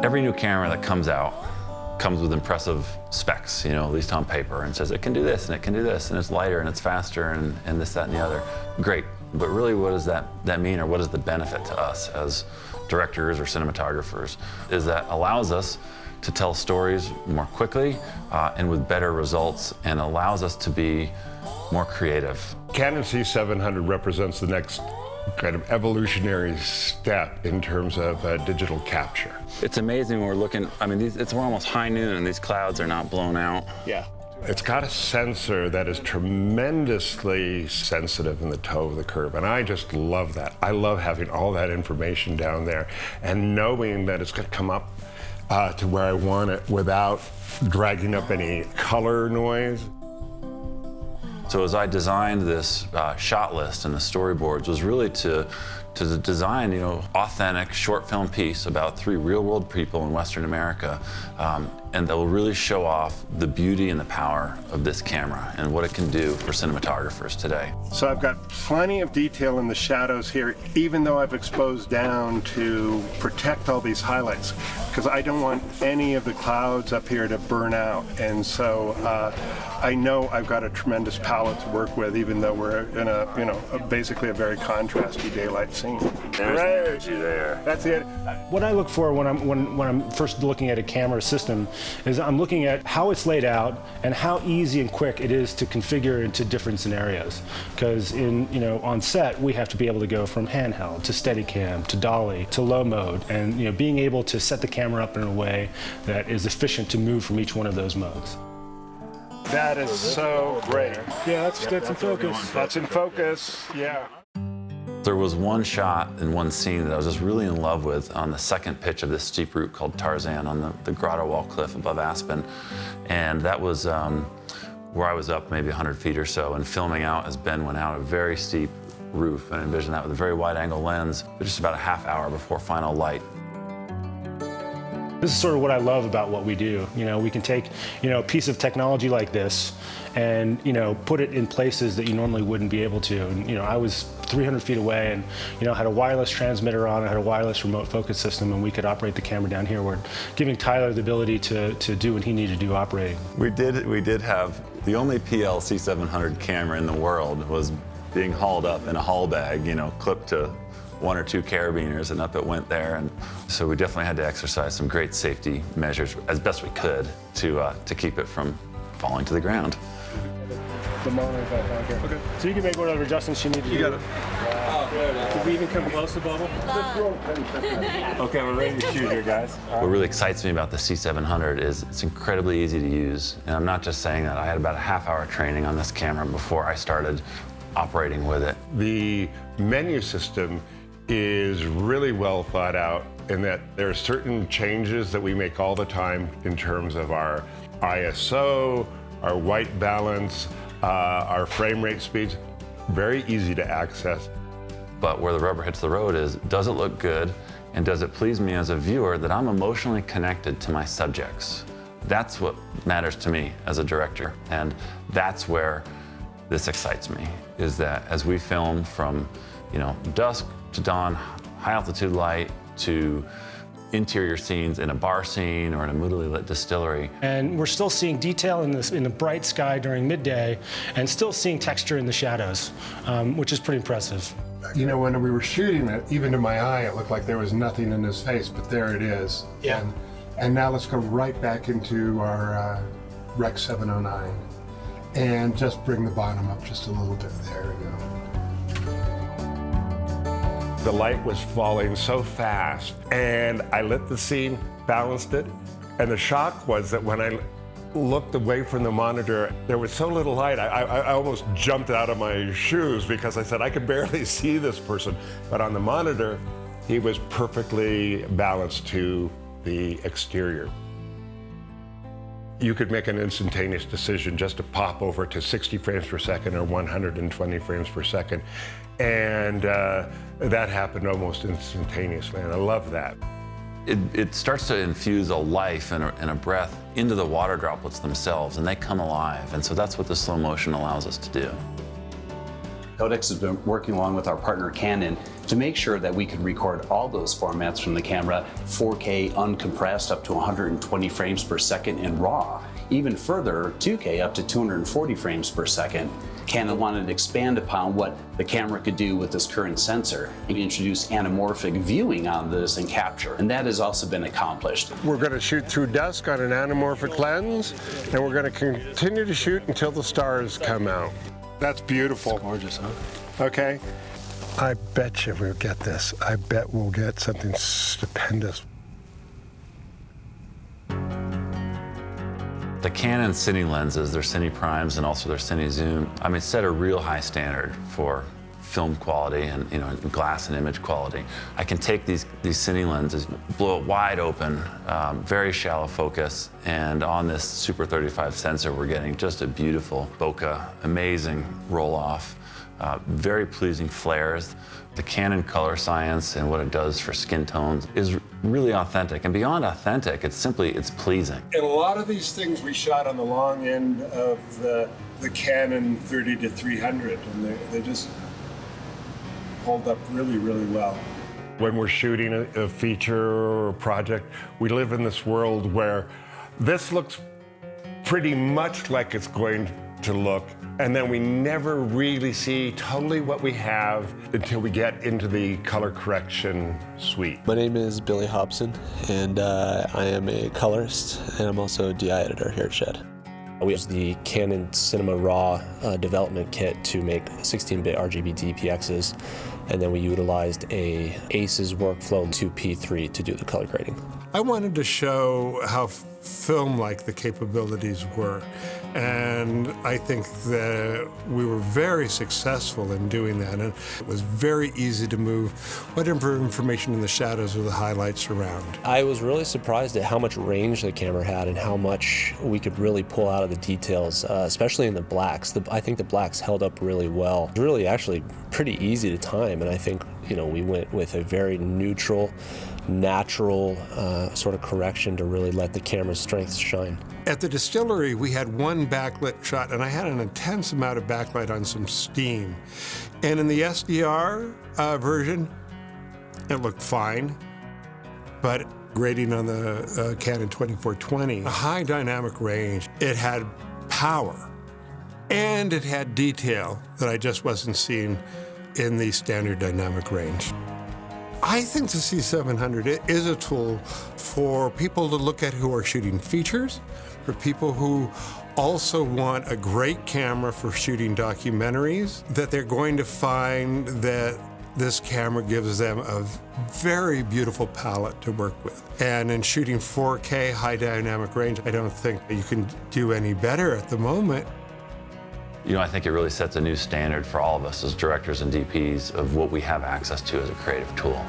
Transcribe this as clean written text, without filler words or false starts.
Every new camera that comes out comes with impressive specs, you know, at least on paper, and says it can do this and it can do this and it's lighter and it's faster and this, that, and the other. Great, but really what does that mean, or what is the benefit to us as directors or cinematographers? Is that allows us to tell stories more quickly and with better results, and allows us to be more creative. Canon C700 represents the next kind of evolutionary step in terms of digital capture. It's amazing when we're looking, I mean, we're almost high noon and these clouds are not blown out. Yeah. It's got a sensor that is tremendously sensitive in the toe of the curve, and I just love that. I love having all that information down there and knowing that it's going to come up to where I want it without dragging up any color noise. So as I designed this shot list and the storyboards, was really to design, you know, authentic short film piece about 3 real-world people in Western America, and that will really show off the beauty and the power of this camera and what it can do for cinematographers today. So I've got plenty of detail in the shadows here, even though I've exposed down to protect all these highlights, because I don't want any of the clouds up here to burn out. And so I know I've got a tremendous palette to work with, even though we're in basically a very contrasty daylight scene. There's energy there. That's it. What I look for when I'm first looking at a camera system is I'm looking at how it's laid out and how easy and quick it is to configure into different scenarios. Because on set we have to be able to go from handheld to Steadicam to dolly to low mode, and being able to set the camera up in a way that is efficient to move from each one of those modes. That is so great. Yeah, that's in focus. That's in focus. Yeah. There was one shot and one scene that I was just really in love with on the second pitch of this steep route called Tarzan on the grotto wall cliff above Aspen. And that was where I was up maybe 100 feet or so and filming out as Ben went out a very steep roof, and envisioned that with a very wide angle lens, just about a half hour before final light. This is sort of what I love about what we do. We can take, a piece of technology like this and, put it in places that you normally wouldn't be able to. And, I was 300 feet away and, had a wireless transmitter on, I had a wireless remote focus system, and we could operate the camera down here. We're giving Tyler the ability to do what he needed to do operating. We did have the only PL C700 camera in the world was being hauled up in a haul bag, clipped to 1 or 2 carabiners, and up it went there. And so we definitely had to exercise some great safety measures as best we could to keep it from falling to the ground. The monitor's back down here. Okay. So you can make whatever adjustments you need to do. You got it. Wow. Did we even come close to bubble? Okay, we're ready to shoot here, guys. What really excites me about the C700 is it's incredibly easy to use. And I'm not just saying that. I had about a half-hour training on this camera before I started operating with it. The menu system is really well thought out in that there are certain changes that we make all the time in terms of our ISO, our white balance, our frame rate speeds. Very easy to access. But where the rubber hits the road is, does it look good, and does it please me as a viewer that I'm emotionally connected to my subjects? That's what matters to me as a director, and that's where this excites me, is that as we film from dusk to dawn, high altitude light, to interior scenes in a bar scene or in a moodily lit distillery. And we're still seeing detail in the bright sky during midday, and still seeing texture in the shadows, which is pretty impressive. When we were shooting it, even to my eye, it looked like there was nothing in his face, but there it is. Yeah. And now let's go right back into our Rec 709 and just bring the bottom up just a little bit. There we go. The light was falling so fast, and I lit the scene, balanced it, and the shock was that when I looked away from the monitor, there was so little light, I almost jumped out of my shoes because I said, I could barely see this person. But on the monitor, he was perfectly balanced to the exterior. You could make an instantaneous decision just to pop over to 60 frames per second or 120 frames per second. And that happened almost instantaneously, and I love that. It starts to infuse a life and a breath into the water droplets themselves, and they come alive. And so that's what the slow motion allows us to do. Codex has been working along with our partner Canon to make sure that we could record all those formats from the camera, 4K uncompressed up to 120 frames per second in RAW, even further 2K up to 240 frames per second. Canon wanted to expand upon what the camera could do with this current sensor and introduce anamorphic viewing on this and capture, and that has also been accomplished. We're going to shoot through dusk on an anamorphic lens, and we're going to continue to shoot until the stars come out. That's beautiful. It's gorgeous, huh? Okay. I bet you we'll get this. I bet we'll get something stupendous. The Canon Cine lenses, their Cine Primes and also their Cine Zoom, I mean, set a real high standard for film quality and glass and image quality. I can take these Cine lenses, blow it wide open, very shallow focus, and on this Super 35 sensor, we're getting just a beautiful bokeh, amazing roll-off, very pleasing flares. The Canon color science and what it does for skin tones is really authentic. And beyond authentic, it's pleasing. And a lot of these things we shot on the long end of the Canon 30 to 300, and they just hold up really, really well. When we're shooting a feature or a project, we live in this world where this looks pretty much like it's going to look, and then we never really see totally what we have until we get into the color correction suite. My name is Billy Hobson, and I am a colorist, and I'm also a DI editor here at Shed. We use the Canon Cinema Raw development kit to make 16-bit RGB DPXs, and then we utilized a ACES workflow 2P3 to do the color grading. I wanted to show how film-like the capabilities were, and I think that we were very successful in doing that, and it was very easy to move whatever information in the shadows or the highlights around. I was really surprised at how much range the camera had and how much we could really pull out of the details, especially in the blacks. I think the blacks held up really well. It was really actually pretty easy to time, and I think we went with a very neutral, natural sort of correction to really let the camera's strengths shine. At the distillery, we had one backlit shot, and I had an intense amount of backlight on some steam. And in the SDR version, it looked fine, but grading on the Canon 2420, a high dynamic range, it had power, and it had detail that I just wasn't seeing in the standard dynamic range. I think the C700 is a tool for people to look at who are shooting features, for people who also want a great camera for shooting documentaries, that they're going to find that this camera gives them a very beautiful palette to work with. And in shooting 4K high dynamic range, I don't think you can do any better at the moment. I think it really sets a new standard for all of us as directors and DPs of what we have access to as a creative tool.